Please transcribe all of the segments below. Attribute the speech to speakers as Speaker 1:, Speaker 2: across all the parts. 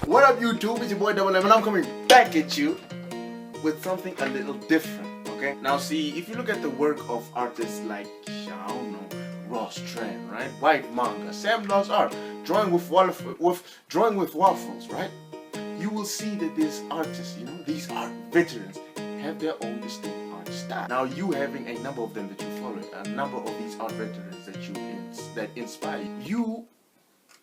Speaker 1: What up YouTube, it's your boy Double M and I'm coming back at you with something a little different, okay? Now see, if you look at the work of artists like, I don't know, Ross Tran, right? White Manga, Sam Lost Art, drawing with waffles, right? You will see that these artists, these art veterans have their own distinct art style. Now you having a number of them that you follow, a number of these art veterans that inspire you.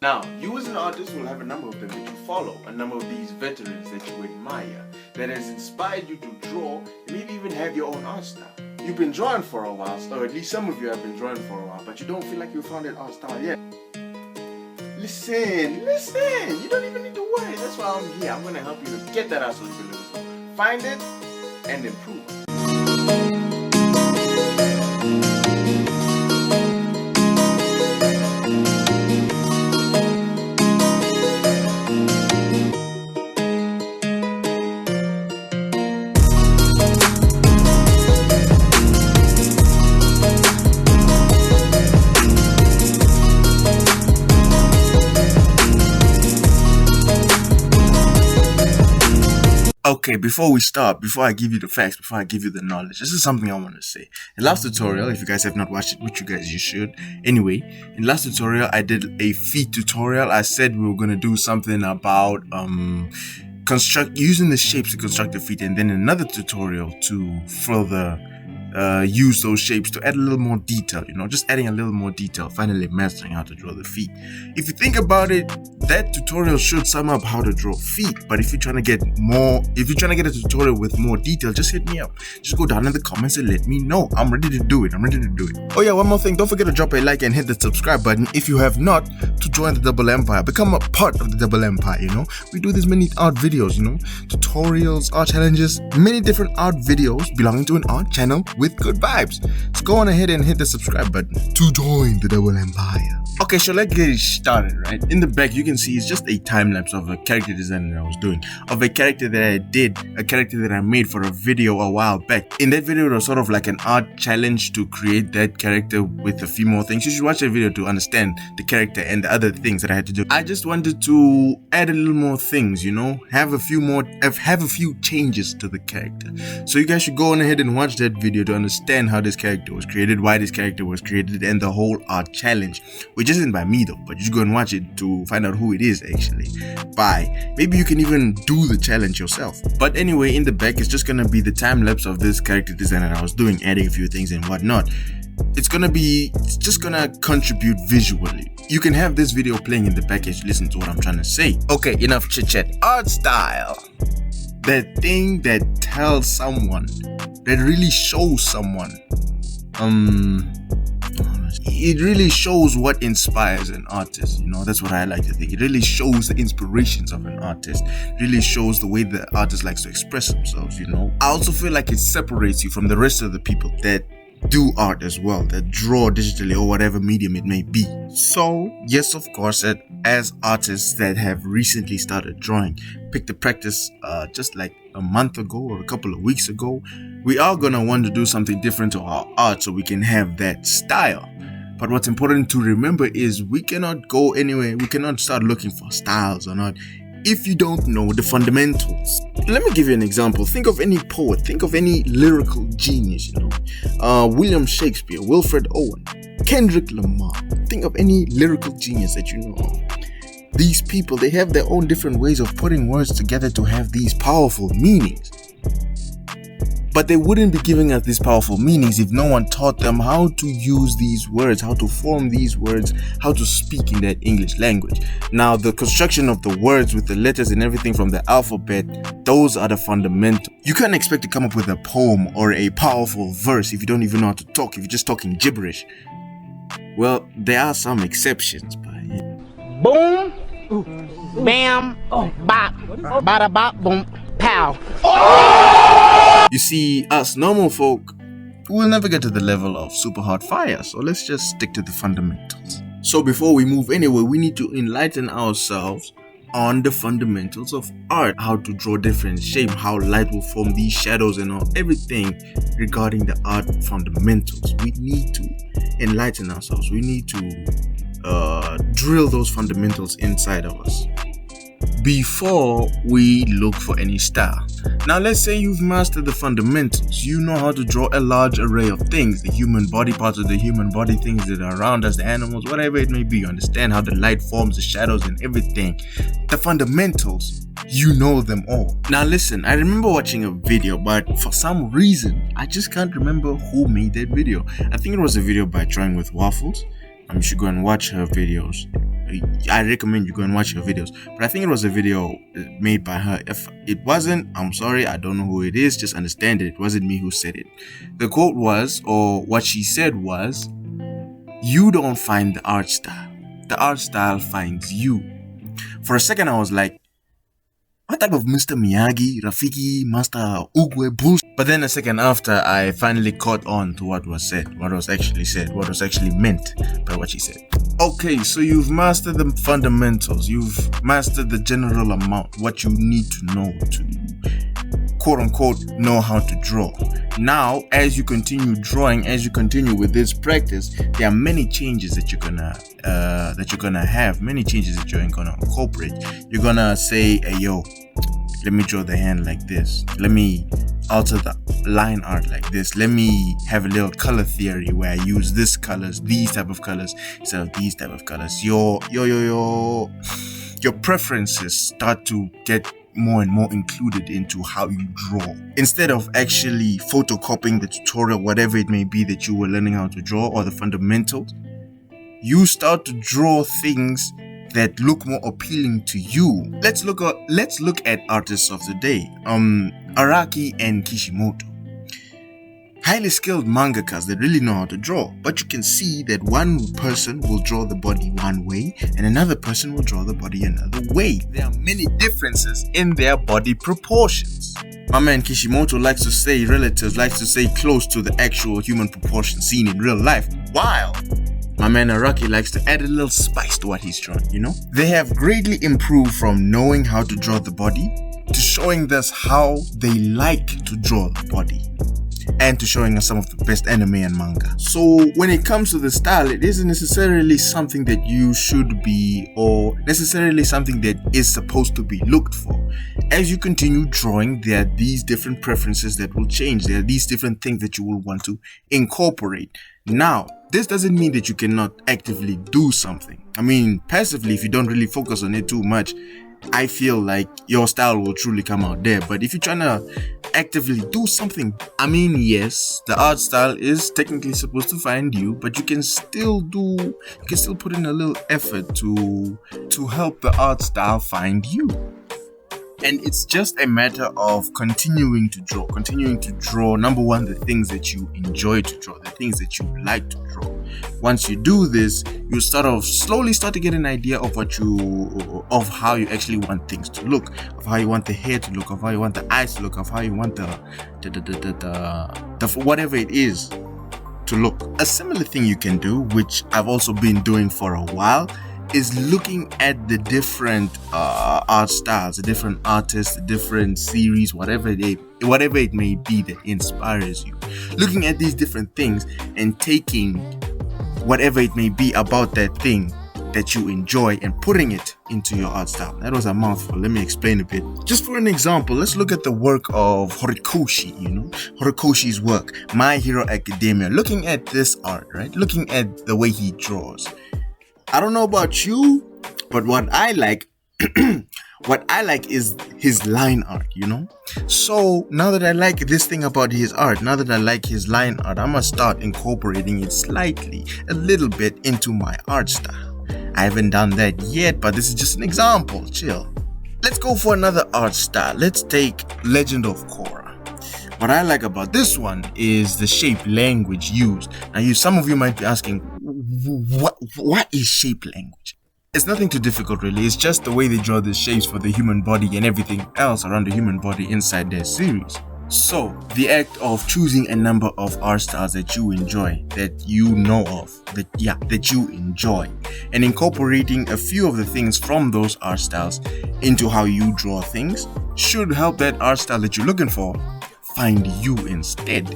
Speaker 1: Now, you as an artist will have a number of them that you follow, a number of these veterans that you admire, that has inspired you to draw, and maybe even have your own art style. You've been drawing for a while, or at least some of you have been drawing for a while, but you don't feel like you found that art style yet. Listen, you don't even need to worry. That's why I'm here. I'm going to help you to get that art style you believe in. Find it and improve. Okay, before we start, before I give you the facts, before I give you the knowledge, this is something I want to say. In last tutorial, if you guys have not watched it, which you should. Anyway, in last tutorial, I did a feet tutorial. I said we were going to do something about using the shapes to construct the feet, and then another tutorial to further use those shapes to add a little more detail, just adding a little more detail, finally mastering how to draw the feet. If you think about it, that tutorial should sum up how to draw feet, but if you're trying to get a tutorial with more detail, just hit me up. Just go down in the comments and let me know. I'm ready to do it. Oh yeah, one more thing, don't forget to drop a like and hit the subscribe button if you have not, to join the Double Empire, become a part of the Double Empire. We do this many art videos, tutorials, art challenges, many different art videos belonging to an art channel with good vibes. So go on ahead and hit the subscribe button to join the Double Empire. Okay, so let's get it started, right? In the back, you can see it's just a time-lapse of a character design that I was doing, of a character that I made for a video a while back. In that video, it was sort of like an art challenge to create that character with a few more things. You should watch that video to understand the character and the other things that I had to do. I just wanted to add a little more things, have a few changes to the character. So you guys should go on ahead and watch that video to understand how this character was created, why this character was created, and the whole art challenge, which isn't by me though, but you should go and watch it to find out who it is actually by. Maybe you can even do the challenge yourself. But anyway, in the back, it's just gonna be the time lapse of this character design that I was doing, adding a few things and whatnot. It's just gonna contribute visually. You can have this video playing in the back as you listen to what I'm trying to say. Okay, enough chit chat. Art style, that thing that tells someone, that really shows someone. It really shows what inspires an artist, that's what I like to think. It really shows the inspirations of an artist. It really shows the way the artist likes to express themselves, I also feel like it separates you from the rest of the people that do art as well, that draw digitally or whatever medium it may be. So yes, of course, that as artists that have recently started drawing, picked the practice just like a month ago or a couple of weeks ago, we are gonna want to do something different to our art so we can have that style. But what's important to remember is we cannot go anywhere, we cannot start looking for styles or not if you don't know the fundamentals. Let me give you an example. Think of any poet, think of any lyrical genius, William Shakespeare, Wilfred Owen, Kendrick Lamar. Think of any lyrical genius that you know of. These people, they have their own different ways of putting words together to have these powerful meanings. But they wouldn't be giving us these powerful meanings if no one taught them how to use these words, how to form these words, how to speak in that English language. Now, the construction of the words with the letters and everything from the alphabet, those are the fundamentals. You can't expect to come up with a poem or a powerful verse if you don't even know how to talk, if you're just talking gibberish. Well, there are some exceptions, but
Speaker 2: boom, bam, bop, bada bop, boom, pow.
Speaker 1: You see, us normal folk, we'll never get to the level of super hot fire, so let's just stick to the fundamentals. So before we move anywhere, we need to enlighten ourselves on the fundamentals of art, how to draw different shapes, how light will form these shadows and all, everything regarding the art fundamentals. We need to enlighten ourselves. We need to drill those fundamentals inside of us. before we look for any style. Now let's say you've mastered the fundamentals. You know how to draw a large array of things, the human body, parts of the human body, things that are around us, the animals, whatever it may be. You understand how the light forms, the shadows and everything. The fundamentals, you know them all. Now listen, I remember watching a video, but for some reason I just can't remember who made that video. I think it was a video by Drawing with Waffles. You should go and watch her videos. I recommend you go and watch her videos. But I think it was a video made by her. If it wasn't, I'm sorry, I don't know who it is. Just understand it wasn't me who said it. The quote was, or what she said was, "You don't find the art style. The art style finds you." For a second, I was like, what type of Mr. Miyagi, Rafiki, Master Ugwe bullshit? But then a second after, I finally caught on to what was said, what was actually meant by what she said. Okay, so you've mastered the fundamentals, you've mastered the general amount, what you need to know to quote unquote know how to draw. Now, as you continue drawing, as you continue with this practice, there are many changes that you're gonna have, many changes that you're gonna incorporate. You're gonna say, hey yo, let me draw the hand like this. Let me alter the line art like this. Let me have a little color theory where I use these type of colors instead of these type of colors. Your preferences start to get more and more included into how you draw. Instead of actually photocopying the tutorial, whatever it may be that you were learning how to draw, or the fundamentals, you start to draw things that look more appealing to you. Let's look at artists of the day. Araki and Kishimoto. Highly skilled mangakas that really know how to draw, but you can see that one person will draw the body one way and another person will draw the body another way. There are many differences in their body proportions. My man Kishimoto likes to say close to the actual human proportion seen in real life, while my man Araki likes to add a little spice to what he's drawing, you know? They have greatly improved from knowing how to draw the body to showing us how they like to draw the body, and to showing us some of the best anime and manga. So when it comes to the style, it isn't necessarily something that you should be, or necessarily something that is supposed to be looked for. As you continue drawing, there are these different preferences that will change. There are these different things that you will want to incorporate. Now, this doesn't mean that you cannot actively do something. I mean, passively, if you don't really focus on it too much, I feel like your style will truly come out there. But if you're trying to actively do something, I mean, yes, the art style is technically supposed to find you, but you can still put in a little effort to help the art style find you. And it's just a matter of continuing to draw. Number one, the things that you enjoy to draw, the things that you like to draw. Once you do this, you slowly start to get an idea of of how you actually want things to look, of how you want the hair to look, of how you want the eyes to look, of how you want the whatever it is to look. A similar thing you can do, which I've also been doing for a while, is looking at the different art styles, the different artists, the different series, whatever it may be that inspires you. Looking at these different things and taking whatever it may be about that thing that you enjoy and putting it into your art style. That was a mouthful. Let me explain a bit. Just for an example, let's look at the work of Horikoshi, Horikoshi's work, My Hero Academia. Looking at this art, right? Looking at the way he draws. I don't know about you, but what I like is his line art, So now that I like this thing about his art, now that I like his line art, I must start incorporating it a little bit into my art style. I haven't done that yet, but this is just an example. Chill. Let's go for another art style. Let's take Legend of Korra. What I like about this one is the shape language used. Now, some of you might be asking, what is shape language? It's nothing too difficult, really. It's just the way they draw the shapes for the human body and everything else around the human body inside their series. So, the act of choosing a number of art styles that you enjoy, that you know of, that you enjoy, and incorporating a few of the things from those art styles into how you draw things should help that art style that you're looking for find you instead,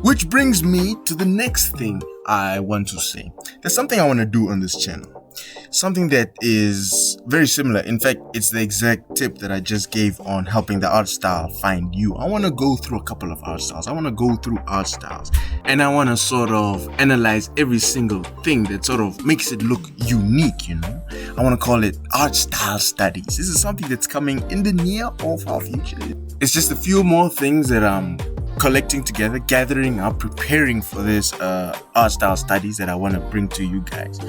Speaker 1: Which brings me to the next thing I want to say. There's something I want to do on this channel. Something that is very similar. In fact, it's the exact tip that I just gave on helping the art style find you. I want to go through a couple of art styles. I want to go through art styles and I want to sort of analyze every single thing that sort of makes it look unique, you know. I want to call it art style studies. This is something that's coming in the near or far future. It's just a few more things that I'm collecting together, gathering up, preparing for this art style studies that I want to bring to you guys.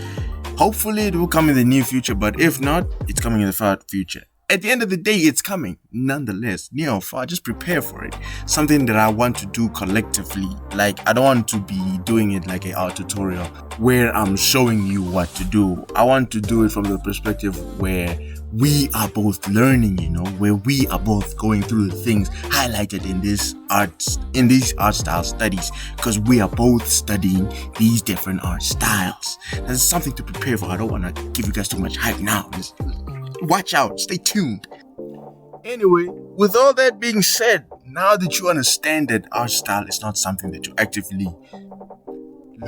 Speaker 1: Hopefully it will come in the near future, but if not, it's coming in the far future. At the end of the day, it's coming. Nonetheless, near or far, just prepare for it. Something that I want to do collectively. Like, I don't want to be doing it like an art tutorial where I'm showing you what to do. I want to do it from the perspective where we are both learning, you know, where we are both going through the things highlighted in these art style studies, because we are both studying these different art styles. That's something to prepare for. I don't want to give you guys too much hype now. Just watch out, stay tuned. Anyway, with all that being said, now that you understand that art style is not something that you actively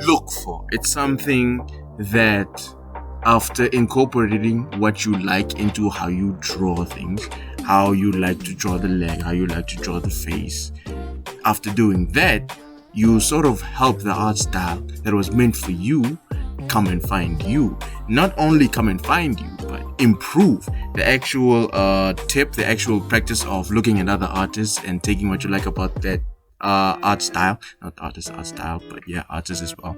Speaker 1: look for, it's something that after incorporating what you like into how you draw things, how you like to draw the leg, how you like to draw the face, after doing that, you sort of help the art style that was meant for you come and find you. Not only come and find you, but improve the actual tip, the actual practice of looking at other artists and taking what you like about that art style, not artist art style, but yeah, artists as well.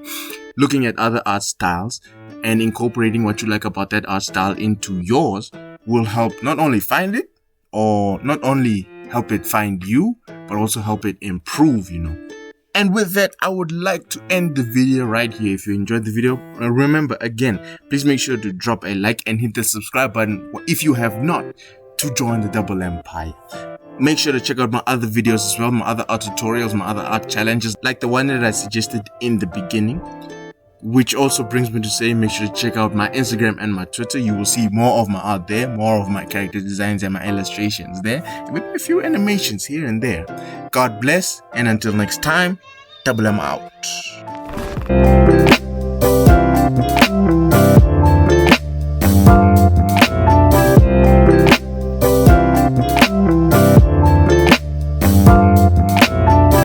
Speaker 1: Looking at other art styles and incorporating what you like about that art style into yours will help not only find it, or not only help it find you, but also help it improve, you know. And with that, I would like to end the video right here. If you enjoyed the video, remember again, please make sure to drop a like and hit the subscribe button if you have not, to join the Double Empire. Make sure to check out my other videos as well, my other art tutorials, my other art challenges, like the one that I suggested in the beginning. Which also brings me to say, make sure to check out my Instagram and my Twitter. You will see more of my art there, more of my character designs and my illustrations there, and maybe a few animations here and there. God bless, and until next time, Double M out.